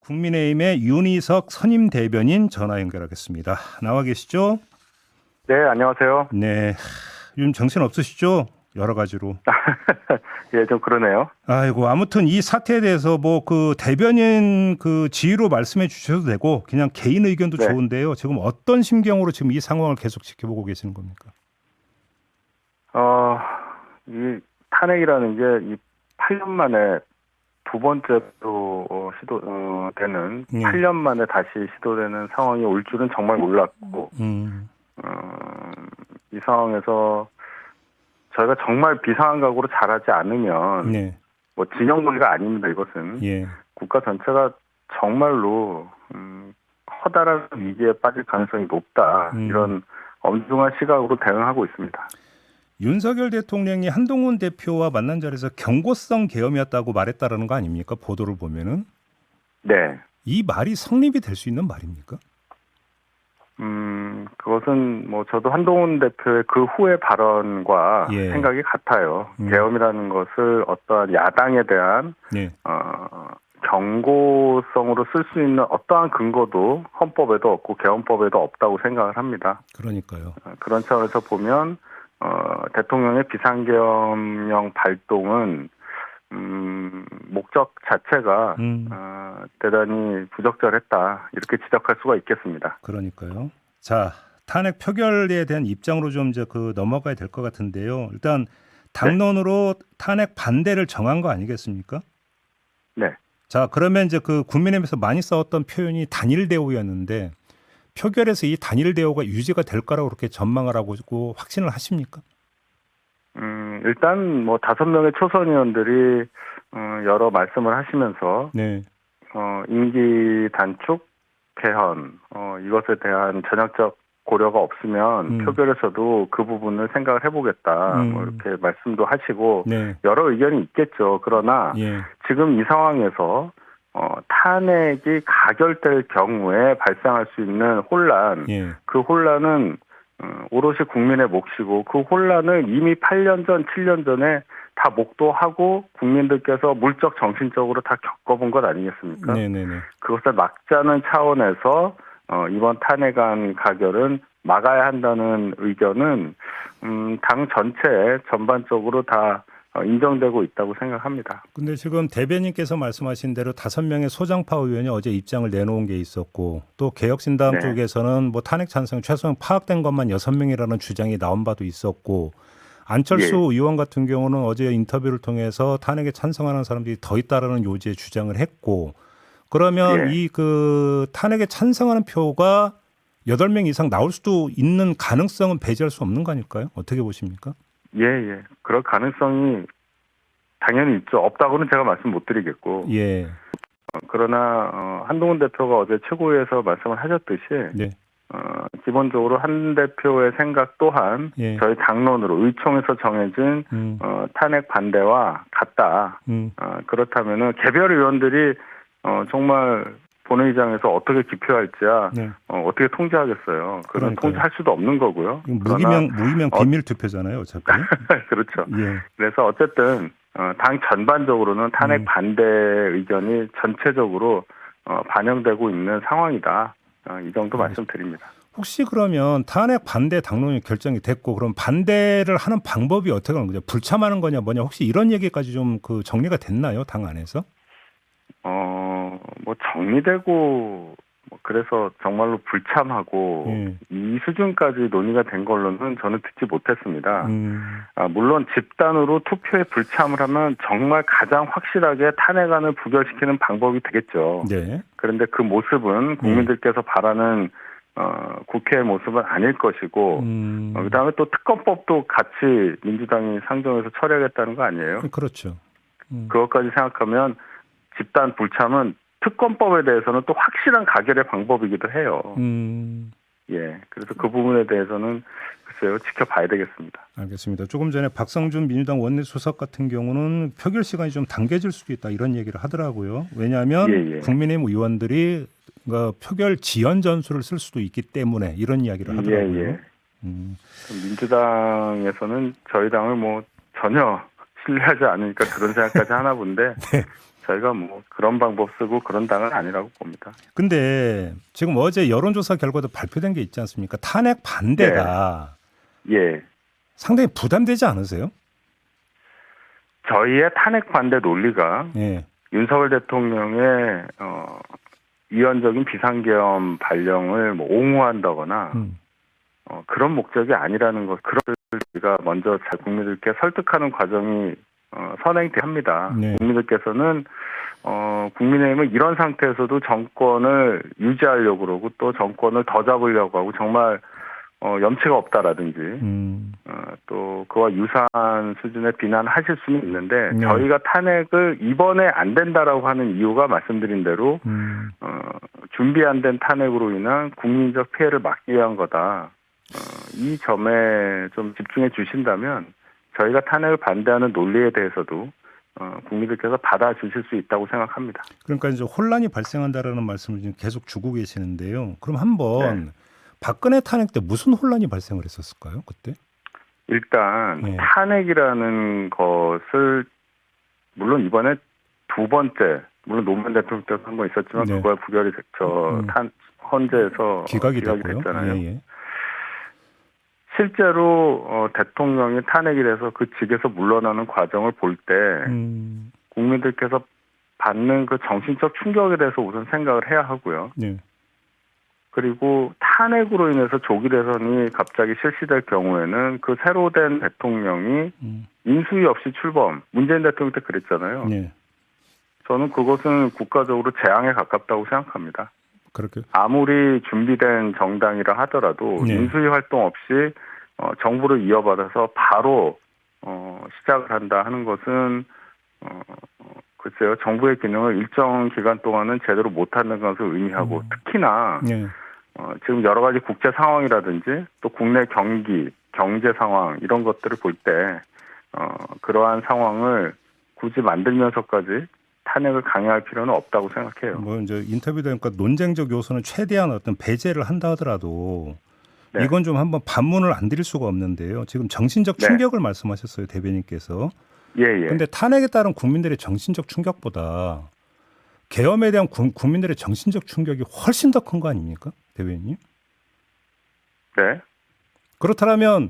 국민의힘의 윤희석 선임 대변인 전화 연결하겠습니다. 나와 계시죠? 네, 안녕하세요. 네, 요즘 정신 없으시죠? 여러 가지로. 예, 좀 그러네요. 아이고, 아무튼 이 사태에 대해서 뭐 그 대변인 그 지위로 말씀해 주셔도 되고 그냥 개인 의견도 네. 좋은데요. 지금 어떤 심경으로 지금 이 상황을 계속 지켜보고 계시는 겁니까? 이 탄핵이라는 게 이 8년 만에 두 번째로 되는 네. 8년 만에 다시 시도되는 상황이 올 줄은 정말 몰랐고, 이 상황에서 저희가 정말 비상한 각오로 잘하지 않으면 네, 뭐 진영 논리가 아닙니다. 이것은 예, 국가 전체가 정말로 커다란 위기에 빠질 가능성이 높다. 이런 엄중한 시각으로 대응하고 있습니다. 윤석열 대통령이 한동훈 대표와 만난 자리에서 경고성 계엄이었다고 말했다라는 거 아닙니까? 보도를 보면은 네. 이 말이 성립이 될 수 있는 말입니까? 그것은 뭐 저도 한동훈 대표의 그 후의 발언과 예. 생각이 같아요. 계엄이라는 것을 어떠한 야당에 대한 네, 경고성으로 쓸 수 있는 어떠한 근거도 헌법에도 없고 계엄법에도 없다고 생각을 합니다. 그러니까요. 그런 차원에서 보면 대통령의 비상계엄령 발동은 목적 자체가 대단히 부적절했다 이렇게 지적할 수가 있겠습니다. 그러니까요. 자, 탄핵 표결에 대한 입장으로 좀 이제 그 넘어가야 될 것 같은데요. 일단 당론으로 탄핵 반대를 정한 거 아니겠습니까? 네. 자, 그러면 이제 그 국민의힘에서 많이 싸웠던 표현이 단일 대우였는데 표결에서 이 단일 대우가 유지가 될 거라고 그렇게 전망을 하고 확신을 하십니까? 일단 뭐 5명의 초선 의원들이 여러 말씀을 하시면서 네, 임기 단축, 개헌 이것에 대한 전향적 고려가 없으면 표결에서도 그 부분을 생각을 해보겠다 뭐 이렇게 말씀도 하시고 네, 여러 의견이 있겠죠. 그러나 예, 지금 이 상황에서 탄핵이 가결될 경우에 발생할 수 있는 혼란, 예, 그 혼란은 오롯이 국민의 몫이고 그 혼란을 이미 8년 전, 7년 전에 다 목도하고 국민들께서 물적, 정신적으로 다 겪어본 것 아니겠습니까? 네, 네, 네. 그것을 막자는 차원에서 이번 탄핵안 가결은 막아야 한다는 의견은 당 전체에 전반적으로 다 인정되고 있다고 생각합니다. 근데 지금 대변인께서 말씀하신 대로 5명의 소장파 의원이 어제 입장을 내놓은 게 있었고 또 개혁신당 네. 쪽에서는 뭐 탄핵 찬성 최소한 파악된 것만 6명이라는 주장이 나온 바도 있었고 안철수 예. 의원 같은 경우는 어제 인터뷰를 통해서 탄핵에 찬성하는 사람들이 더 있다라는 요지의 주장을 했고 그러면 예. 이 그 탄핵에 찬성하는 표가 8명 이상 나올 수도 있는 가능성은 배제할 수 없는 거 아닐까요? 어떻게 보십니까? 예. 그럴 가능성이 당연히 있죠. 없다고는 제가 말씀 못 드리겠고. 예. 그러나 한동훈 대표가 어제 최고위에서 말씀을 하셨듯이 네. 기본적으로 한 대표의 생각 또한 예. 저희 당론으로 의총에서 정해진 탄핵 반대와 같다. 그렇다면은 개별 의원들이 정말 본회의장에서 어떻게 기표할지야 네. 어떻게 통제하겠어요. 그런 그러니까요. 통제할 수도 없는 거고요. 무기명 비밀 투표잖아요, 어차피. 그렇죠. 예. 그래서 어쨌든 당 전반적으로는 탄핵 반대 의견이 전체적으로 반영되고 있는 상황이다. 이 정도 말씀드립니다. 혹시 그러면 탄핵 반대 당론이 결정이 됐고 그럼 반대를 하는 방법이 어떻게 하는 거죠? 불참하는 거냐 뭐냐 혹시 이런 얘기까지 좀 그 정리가 됐나요, 당 안에서? 뭐 정리되고 그래서 정말로 불참하고 이 수준까지 논의가 된 걸로는 저는 듣지 못했습니다. 물론 집단으로 투표에 불참을 하면 정말 가장 확실하게 탄핵안을 부결시키는 방법이 되겠죠. 네. 그런데 그 모습은 국민들께서 바라는 국회의 모습은 아닐 것이고 그다음에 또 특검법도 같이 민주당이 상정해서 처리하겠다는 거 아니에요? 그렇죠. 그것까지 생각하면 집단 불참은 특검법에 대해서는 또 확실한 가결의 방법이기도 해요. 예, 그래서 그 부분에 대해서는 글쎄요 지켜봐야 되겠습니다. 알겠습니다. 조금 전에 박성준 민주당 원내수석 같은 경우는 표결 시간이 좀 당겨질 수도 있다 이런 얘기를 하더라고요. 왜냐하면 국민의힘 의원들이 표결 지연 전술을 쓸 수도 있기 때문에 이런 이야기를 하더라고요. 민주당에서는 저희 당을 뭐 전혀 신뢰하지 않으니까 그런 생각까지 하나 본데 저희가 뭐 그런 방법 쓰고 그런 당은 아니라고 봅니다. 근데 지금 어제 여론조사 결과도 발표된 게 있지 않습니까? 탄핵 반대가 예. 상당히 부담되지 않으세요? 저희의 탄핵 반대 논리가 예. 윤석열 대통령의 위헌적인 비상계엄 발령을 뭐 옹호한다거나 그런 목적이 아니라는 것, 그런 우리가 먼저 국민들께 설득하는 과정이 선행됩니다. 네. 국민들께서는 국민의힘은 이런 상태에서도 정권을 유지하려고 그러고 또 정권을 더 잡으려고 하고 정말 염치가 없다라든지 또 그와 유사한 수준의 비난하실 수는 있는데 네. 저희가 탄핵을 이번에 안 된다라고 하는 이유가 말씀드린 대로 준비 안 된 탄핵으로 인한 국민적 피해를 막기 위한 거다. 이 점에 좀 집중해 주신다면 저희가 탄핵을 반대하는 논리에 대해서도 국민들께서 받아주실 수 있다고 생각합니다. 그러니까 이제 혼란이 발생한다라는 말씀을 지금 계속 주고 계시는데요. 그럼 한번 네. 박근혜 탄핵 때 무슨 혼란이 발생을 했었을까요? 그때? 일단 네. 탄핵이라는 것을 물론 이번에 두 번째 물론 노무현 대통령 때도 한 번 있었지만 네. 그거야 부결이 됐죠. 헌재에서 기각이 됐고요. 됐잖아요. 예, 예. 실제로 대통령이 탄핵이 돼서 그 직에서 물러나는 과정을 볼 때 국민들께서 받는 그 정신적 충격에 대해서 우선 생각을 해야 하고요. 네. 그리고 탄핵으로 인해서 조기 대선이 갑자기 실시될 경우에는 그 새로 된 대통령이 인수위 없이 출범, 문재인 대통령 때 그랬잖아요. 네. 저는 그것은 국가적으로 재앙에 가깝다고 생각합니다. 그렇게. 아무리 준비된 정당이라 하더라도 네. 인수위 활동 없이 정부를 이어받아서 바로 시작을 한다 하는 것은 글쎄요, 정부의 기능을 일정 기간 동안은 제대로 못하는 것을 의미하고 특히나 네. 지금 여러 가지 국제 상황이라든지 또 국내 경제 상황 이런 것들을 볼 때 그러한 상황을 굳이 만들면서까지 탄핵을 강요할 필요는 없다고 생각해요. 뭐 이제 인터뷰 되니까 논쟁적 요소는 최대한 어떤 배제를 한다 하더라도 네. 이건 좀 한번 반문을 안 드릴 수가 없는데요. 지금 정신적 충격을 말씀하셨어요, 대변인께서. 예, 예. 근데 탄핵에 따른 국민들의 정신적 충격보다 계엄에 대한 국민들의 정신적 충격이 훨씬 더 큰 거 아닙니까, 대변인님? 네. 그렇다면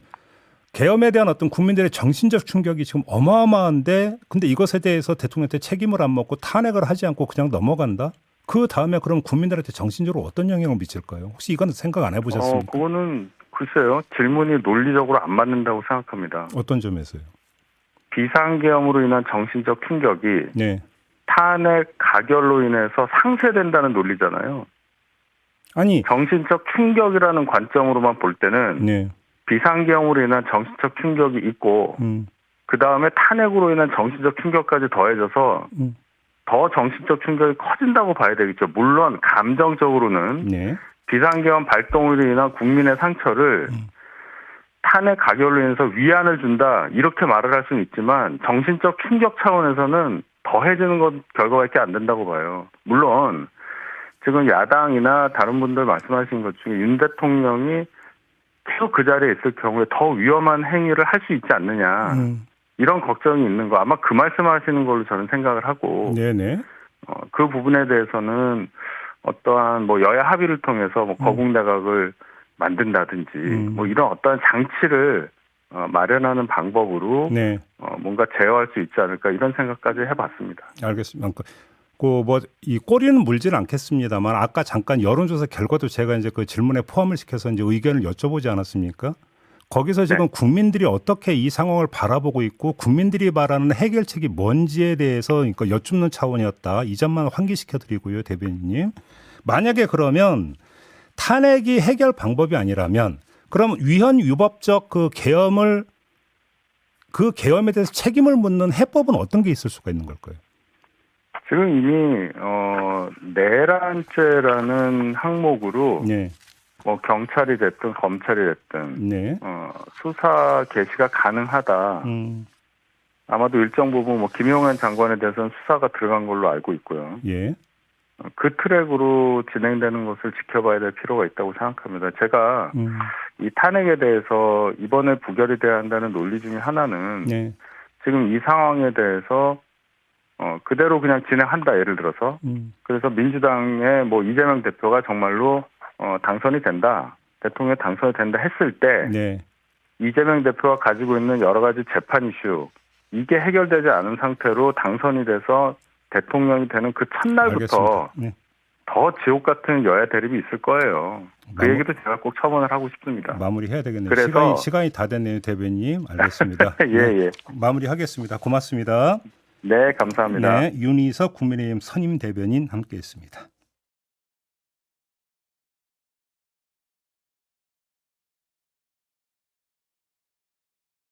계엄에 대한 어떤 국민들의 정신적 충격이 지금 어마어마한데, 근데 이것에 대해서 대통령한테 책임을 안 묻고 탄핵을 하지 않고 그냥 넘어간다? 그 다음에 그럼 국민들한테 정신적으로 어떤 영향을 미칠까요? 혹시 이건 생각 안 해보셨습니까? 그거는 글쎄요. 질문이 논리적으로 안 맞는다고 생각합니다. 어떤 점에서요? 비상계엄으로 인한 정신적 충격이 네. 탄핵 가결로 인해서 상쇄된다는 논리잖아요. 아니, 정신적 충격이라는 관점으로만 볼 때는 네. 비상계엄으로 인한 정신적 충격이 있고 그 다음에 탄핵으로 인한 정신적 충격까지 더해져서 더 정신적 충격이 커진다고 봐야 되겠죠. 물론 감정적으로는 네. 비상계엄 발동으로 인한 국민의 상처를 탄핵 가결로 인해서 위안을 준다 이렇게 말을 할 수는 있지만 정신적 충격 차원에서는 더해지는 것 결과밖에 안 된다고 봐요. 물론 지금 야당이나 다른 분들 말씀하신 것 중에 윤 대통령이 계속 그 자리에 있을 경우에 더 위험한 행위를 할 수 있지 않느냐 이런 걱정이 있는 거 아마 그 말씀하시는 걸로 저는 생각을 하고 네네. 그 부분에 대해서는 어떠한 뭐 여야 합의를 통해서 뭐 거국 내각을 만든다든지 뭐 이런 어떠한 장치를 마련하는 방법으로 네. 뭔가 제어할 수 있지 않을까 이런 생각까지 해봤습니다. 알겠습니다. 뭐 이 꼬리는 물지는 않겠습니다만 아까 잠깐 여론조사 결과도 제가 이제 그 질문에 포함을 시켜서 이제 의견을 여쭤보지 않았습니까? 거기서 지금 네. 국민들이 어떻게 이 상황을 바라보고 있고 국민들이 바라는 해결책이 뭔지에 대해서 그러니까 여쭙는 차원이었다. 이 점만 환기시켜 드리고요, 대변인님. 만약에 그러면 탄핵이 해결 방법이 아니라면 그럼 위헌 유법적 그 계엄에 대해서 책임을 묻는 해법은 어떤 게 있을 수가 있는 걸까요? 지금 이미 내란죄라는 항목으로 네. 뭐 경찰이 됐든 검찰이 됐든 네. 수사 개시가 가능하다. 아마도 일정 부분 뭐 김용현 장관에 대해서는 수사가 들어간 걸로 알고 있고요. 예. 그 트랙으로 진행되는 것을 지켜봐야 될 필요가 있다고 생각합니다. 제가 이 탄핵에 대해서 이번에 부결이 돼야 한다는 논리 중에 하나는 네. 지금 이 상황에 대해서 그대로 그냥 진행한다, 예를 들어서. 그래서 민주당의 뭐 이재명 대표가 정말로 당선이 된다, 대통령 당선이 된다 했을 때 네. 이재명 대표가 가지고 있는 여러 가지 재판 이슈, 이게 해결되지 않은 상태로 당선이 돼서 대통령이 되는 그 첫날부터 네. 더 지옥 같은 여야 대립이 있을 거예요. 그 얘기도 제가 꼭 첨언을 하고 싶습니다. 마무리해야 되겠네요. 그래서 시간이 다 됐네요, 대변인. 알겠습니다. 예, 네. 예. 마무리하겠습니다. 고맙습니다. 네, 감사합니다. 네, 윤희석 국민의힘 선임 대변인 함께했습니다.